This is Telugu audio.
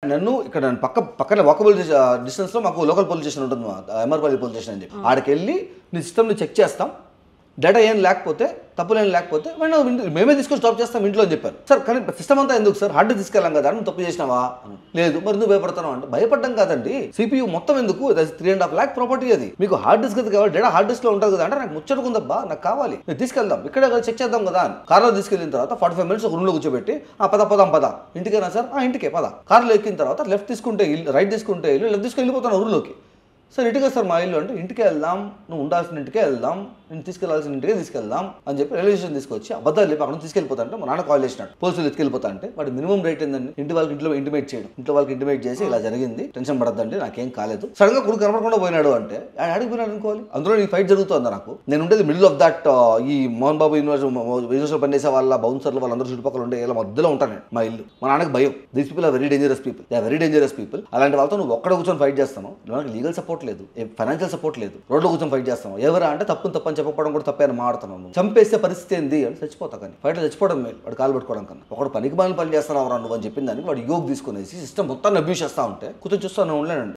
నన్ను ఇక్కడ పక్కన వాకబుల్ డిస్టెన్స్ లో మాకు లోకల్ పోలీస్ స్టేషన్ ఉంటుంది, ఎంఆర్పల్లి పోలీస్ స్టేషన్ అని చెప్పి ఆడికి వెళ్ళి నీ సిస్టమ్ని చెక్ చేస్తాం, డేటా ఏం లేకపోతే తప్పులు ఏం లేకపోతే మేమే తీసుకొని స్టాప్ చేస్తాం ఇంట్లో అని చెప్పారు. సార్ కానీ సిస్టమ్ అంతా ఎందుకు సార్, హార్డ్ డిస్క్ తీసుకెళ్ళాం కదా, నువ్వు తప్పు చేసినావా? లేదు. మరి నువ్వు భయపడతావు అంటే భయపడ్డం కాదండి, సిపియూ మొత్తం ఎందుకు, 3.5 lakh ప్రాపర్టీ అది, మీకు హార్డ్ డిస్క్ కావాలి, డేటా హార్డ్ డిస్క్ లో ఉంటుంది కదా అంటే నాకు ముచ్చటకుందబ్బా, నాకు కావాలి, నేను తీసుకెళ్దాం, ఇక్కడ చెక్ చేద్దాం కదా అని కార్లో తీసుకెళ్ళిన తర్వాత 45 minutes ఒక రూమ్లో కూర్చోబెట్టి పద ఇంటికేనా సార్, ఇంటికే పద. కార్లో ఎక్కిన తర్వాత లెఫ్ట్ తీసుకుంటే ఇల్లు, రైట్ తీసుకుంటే ఇల్లు, లెఫ్ట్ తీసుకుని వెళ్ళిపోతాను ఊరిలోకి. సార్ ఇంటికే సార్ మా ఇల్లు అంటే, ఇంటికే వెళ్దాం, నువ్వు ఉండాల్సిన ఇంటికే వెళ్దాం, నేను తీసుకెళ్లాల్సిన ఇంటికే తీసుకెళ్దాం అని చెప్పి రైల్వే స్టేషన్ తీసుకొచ్చి అబద్ధాలు చెప్పి అక్కడ తీసుకెళ్ళిపోతా అంటే మా నాన్న కాల్ చేసినాడు, పోలీసులు ఎత్తుకెళ్ళిపోతా అంటే వాడు మినిమం రేట్ ఏందండి, ఇంట్లో ఇంటిమేట్ చేయడం, ఇంట్లో వాళ్ళకి ఇంటిమేట్ చేసి ఇలా జరిగింది, టెన్షన్ పడద్దండి, నాకేం కాలేదు, సడన్ గా కొడుకు కనపడకుండా పోయినాడు అంటే ఆడికి పోయినాడు అనుకోవాలి. అందులో ఈ ఫైట్ జరుగుతుంది నాకు, నేను ఉండేది మిడిల్ ఆఫ్ దట్ ఈ మోహన్ బాబు యూనివర్సిటీ పనిచేసే వాళ్ళ బౌన్సర్లు వాళ్ళందరూ చుట్టుపక్కల ఉండే ఇలా మధ్యలో ఉంటాను మా ఇల్లు. మా నాన్నకి భయం, these people are very dangerous people, they are very dangerous people. అలాంటి వాళ్ళతో నువ్వు ఒక్కడ కూర్చొని ఫైట్ చేస్తాను, నాకు లీగల్ సపోర్ట్ లేదు, ఫైనాన్షియల్ సపోర్ట్ లేదు, రోడ్లో కూర్చొని ఫైట్ చేస్తాను, ఎవరా అంటే తప్పు అని చెప్పకపోవడం కూడా తప్పే అని మాడుతున్నాను, చంపేస్తే పరిస్థితి ఏంది అని చచ్చిపోతా, కానీ ఫైట్లో చచ్చిపోవడం మేలు వాడు కాలు పెట్టుకోవడం కన్నా. ఒకడు పనికి పని చేస్తున్నావు రా నువ్వు అని చెప్పిన దానికి వాడు యోగ్ తీసుకునేసి సిస్టమ్ మొత్తాన్ని అబ్యూస్ చేస్తా ఉంటే కూర్చొని చూస్తాను ఉండలేనండి.